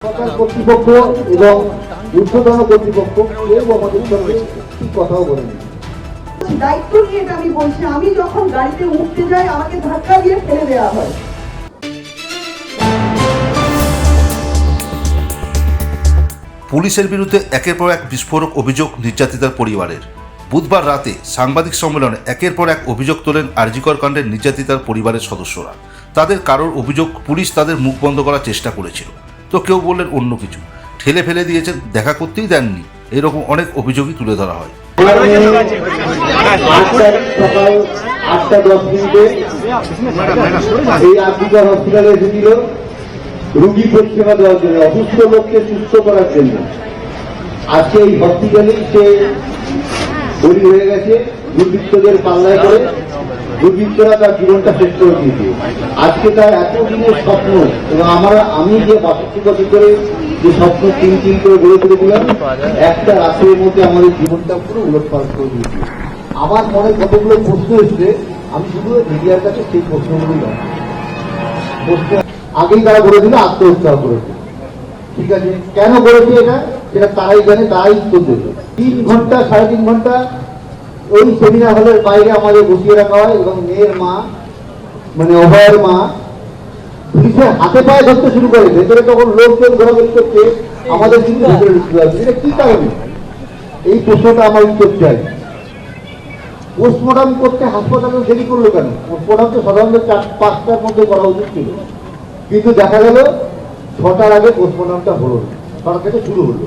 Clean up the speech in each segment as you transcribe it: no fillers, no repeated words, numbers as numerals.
সরকার কর্তৃপক্ষ এবং ঊর্ধ্বতন কর্তৃপক্ষ কেউ আমাদের সঙ্গে ঠিক কথাও বলেনি। দায়িত্ব নিয়ে এটা আমি বলছি, আমি যখন গাড়িতে উঠতে যাই আমাকে ধাক্কা দিয়ে ফেলে দেওয়া হয়। পুলিশের বিরুদ্ধে একের পর এক বিস্ফোরক অভিযোগ নির্যাতিতার পরিবারের। বুধবার রাতে সাংবাদিক সম্মেলনে একের পর এক অভিযোগ তোলেন আরজিকর কাণ্ডের নির্যাতিতার পরিবারের সদস্যরা। তাদের কারোর অভিযোগ পুলিশ তাদের মুখ বন্ধ করার চেষ্টা করেছিল, তো কেউ বললেন অন্য কিছু, ঠেলে ফেলে দিয়েছেন, দেখা করতেই দেননি, এরকম অনেক অভিযোগই তুলে ধরা হয়। সকাল 8:10 এই আরজিকর হসপিটালে এসেছিল রোগী পরিষেবা দেওয়ার জন্য, অসুস্থ লোককে সুস্থ করার জন্য। আজকে এই হসপিটালেই সে বলি হয়ে গেছে দুর্বৃত্তদের পাল্লায় করে। দুর্বৃত্তরা তার জীবনটা শেষ করে দিয়েছে। আজকে তার এতদিনের স্বপ্ন এবং আমি যে 62 বছর করে যে স্বপ্ন তিন করে গড়ে তুলেছিলাম, একটা রাতের মধ্যে আমাদের জীবনটা পুরো উলটপালট করে দিয়েছে। আমার মনে কতগুলো প্রশ্ন এসছে, আমি শুধু মিডিয়ার কাছে সেই প্রশ্নগুলোই প্রশ্ন আগেই তারা বলেছিল আত্মহত্যা করেছে। ঠিক আছে, কেন করেছে এটা সেটা তারাই জানে, তারাই উত্তর দেবে। 3 ঘন্টা 3.5 ঘন্টা ওই সেমিনার হলের বাইরে আমাদের বসিয়ে রাখা হয় এবং মেয়ের মা মানে অভয়ের মা পুলিশের হাতে পায়ে ধরতে শুরু করে। ভেতরে তখন লোকজন ঘোরাঘুরি করছে, আমাদের কিন্তু ভেতরে ঢুকতে হবে। এটা কি কারণে? এই প্রশ্নটা আমার উত্তর চাই। পোস্টমর্টম করতে হাসপাতালে দেরি করলো কেন? পোস্টমর্টম তো সাধারণত 4-5টার মধ্যে করা উচিত ছিল, কিন্তু দেখা গেল 6টার আগে পোস্টমর্টমটা হলো না, 6টা থেকে শুরু হলো।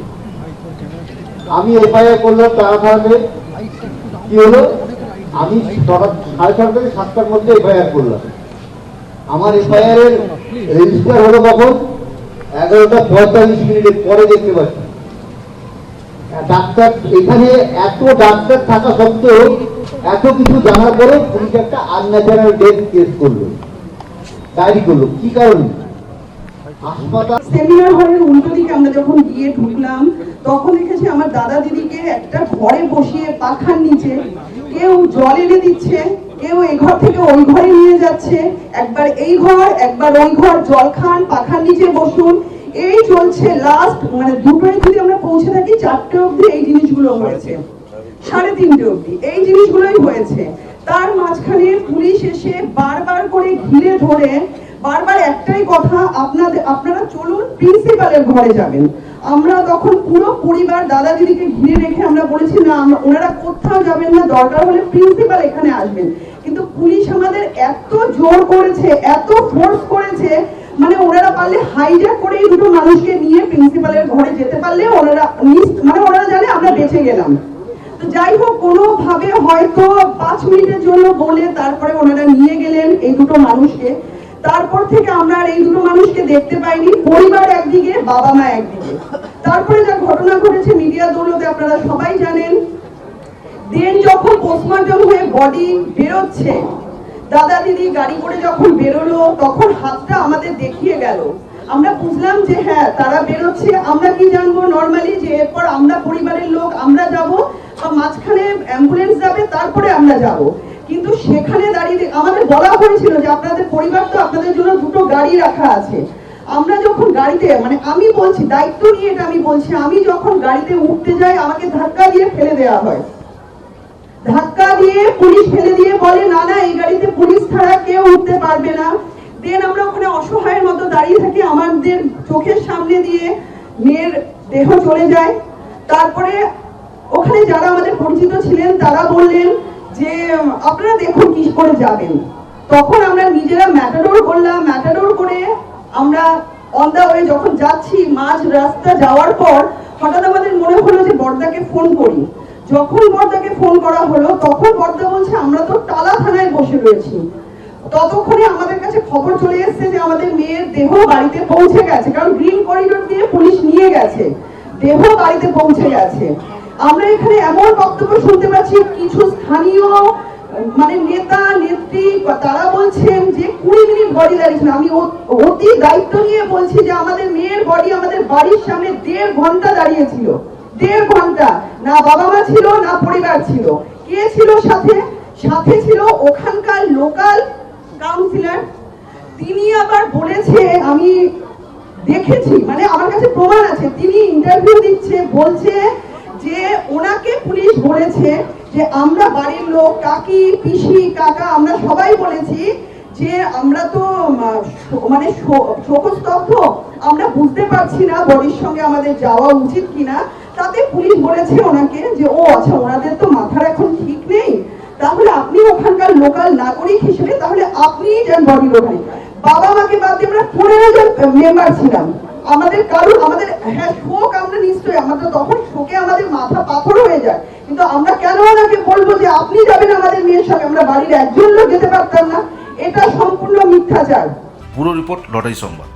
আমি এফআইআর করলাম তাড়াতাড়ি। কি হলো, আমি 6:30 থেকে 7টার মধ্যে এফআইআর করলাম। আমার এফআইআর এর রেজিস্টার হলো কখন? 11:45 পরে দেখতে পাচ্ছি ডাক্তার এখানে। এত ডাক্তার থাকা সত্ত্বেও, এত কিছু জানার পরে পুলিশ একটা আনন্যাচারাল ডেথ কেস করলো, ডায়েরি করলো। কি কারণে? সেমিনার হলের উল্টো দিকে আমরা যখন গিয়ে ঢুকলাম তখন দেখেছি আমার দাদা দিদিকে একটা ঘরে বসিয়ে পাখার নিচে কেউ জল এনে দিচ্ছে, কেউ এই ঘর থেকে ওই ঘরে নিয়ে যাচ্ছে, একবার এই ঘর একবার ওই ঘর, জল খান, পাখার নিচে বসুন, এই চলছে। লাস্ট মানে 2টোয় যদি আমরা পৌঁছে থাকি 4টে অবধি এই জিনিসগুলো হয়েছে, 3:30 অবধি এই জিনিসগুলোই হয়েছে। তার মাঝখানে পুলিশ এসে বারবার করে ঘিরে ধরে বারবার একটাই কথা, আপনারা চলুন প্রিন্সিপালের ঘরে যাবেন। আমরা তখন পুরো পরিবার দাদা দিদিকে ঘিরে রেখে আমরা বলেছি না, ওনারা কোথাও যাবেন না, দরকার হলে প্রিন্সিপাল এখানে আসবেন। কিন্তু পুলিশ আমাদের এত জোর করেছে, এত ফোর্স করেছে, মানে ওনারা পারলে হাইজ্যাক করে এই দুটো মানুষকে নিয়ে প্রিন্সিপালের ঘরে যেতে পারলে ওনারা জানে আমরা বেঁচে গেলাম। তো যাই হোক, কোনোভাবে হয়তো 5 মিনিটের জন্য বলে তারপরে ওনারা নিয়ে গেলেন এই দুটো মানুষকে। তারপর থেকে আমরা আর এই দুটো মানুষকে দেখতে পাইনি। পরিবার একদিকে, বাবা মা একদিকে। তারপরে যা ঘটনা ঘটেছে মিডিয়া দৌলতে আপনারা সবাই জানেন। দেন যখন পোস্টমর্টম হয়ে বডি বেরোচ্ছে, দাদা দিদি গাড়ি করে যখন বেরোলো তখন হাতটা আমাদের দেখিয়ে গেল। আমরা বুঝলাম যে হ্যাঁ তারা বেরোচ্ছে। আমরা কি জানবো নর্মালি যে এরপর আমরা পরিবারের লোক আমরা যাব বা মাঝখানে অ্যাম্বুলেন্স যাবে, তারপরে আমরা যাব। কিন্তু সেখানে দাঁড়িয়ে আমাদের বলা হয়েছিল যে আপনাদের পরিবার তো, আপনাদের জন্য 2টো গাড়ি রাখা আছে। আমরা যখন গাড়িতে মানে আমি বলছি দায়িত্ব নিয়ে এটা আমি বলছি, আমি যখন গাড়িতে উঠতে যাই আমাকে ধাক্কা দিয়ে ফেলে দেওয়া হয়। ধাক্কা দিয়ে পুলিশ ফেলে দিয়ে বলে না না এই গাড়িতে পুলিশ ছাড়া কেউ উঠতে পারবে না। দেন আমরা ওখানে অসহায়ের মতো দাঁড়িয়ে থাকি, আমাদের চোখের সামনে দিয়ে মেয়ের দেহ চলে যায়। তারপরে ওখানে যারা আমাদের পরিচিত ছিলেন তারা বললেন যে আপনারা দেখুন কি করে যাবেন। তখন আমরা নিজেরা ম্যাটাডোর করলাম, ম্যাটাডোর করে আমরা অন দা ওয়ে যখন যাচ্ছি, মাঝ রাস্তা যাওয়ার পর হঠাৎ আমাদের মনে হলো যে বড়দাকে ফোন করি। যখন বড়দাকে ফোন করা হলো তখন বড়দা বলছে আমরা তো টালা থানায় বসে রয়েছি। ততক্ষণে আমাদের কাছে খবর চলে এসেছে যে আমাদের মেয়ের দেহ বাড়িতে পৌঁছে গেছে, কারণ গ্রিন করিডোর দিয়ে পুলিশ নিয়ে গেছে, দেহ বাড়িতে পৌঁছে গেছে। আমরা এখানে এমন বক্তব্য শুনতে পাচ্ছি কিছু স্থানীয় মানে নেতা নেত্রী, তারা বলছেন যে 20 মিনিট বডি দাঁড়িয়েছিল। আমি অতি দায়িত্ব নিয়ে বলছি যে আমাদের মেয়ের বডি আমাদের বাড়ির সামনে 1.5 ঘন্টা দাঁড়িয়েছিল। 1.5 ঘন্টা, না বাবা মা ছিল না পরিবার ছিল। কে ছিল সাথে? সাথে ছিল ওখানকার লোকাল কাউন্সিলর। তিনি আবার বলেছে, আমি দেখেছি, মানে আমার কাছে প্রমাণ আছে। তিনি ইন্টারভিউ দিচ্ছে, বলছে যে ওনাকে পুলিশ বলেছে যে আমরা বাড়ির লোক, কাকি পিসি কাকা আমরা সবাই বলেছি যে আমরা তো মানে শোকস্তব্ধ, আমরা বুঝতে পারছি না বডির সঙ্গে আমাদের যাওয়া উচিত কিনা। তাতে পুলিশ বলেছে ওনাকে যে ও আচ্ছা, ওনাদের তো মাথার এখন ঠিক নেই, তাহলে আপনি ওখানকার লোকাল নাগরিক হিসেবে তাহলে আপনিই যান বডির ওখানে। বাবা মাকে বাদ দিয়ে আমরা 15 জন মেম্বার ছিলাম। আমাদের কারণ আমাদের হ্যাঁ শোক, আমরা নিশ্চয়ই আমাদের তখন শোকে আমাদের মাথা পাথর হয়ে যায়, কিন্তু আমরা কেন ওনাকে বলবো যে আপনি যাবেন আমাদের মেয়ের সঙ্গে? আমরা বাড়ির একজন লোক যেতে পারতাম না? এটা সম্পূর্ণ মিথ্যাচার। ব্যুরো রিপোর্ট, লটারি সংবাদ।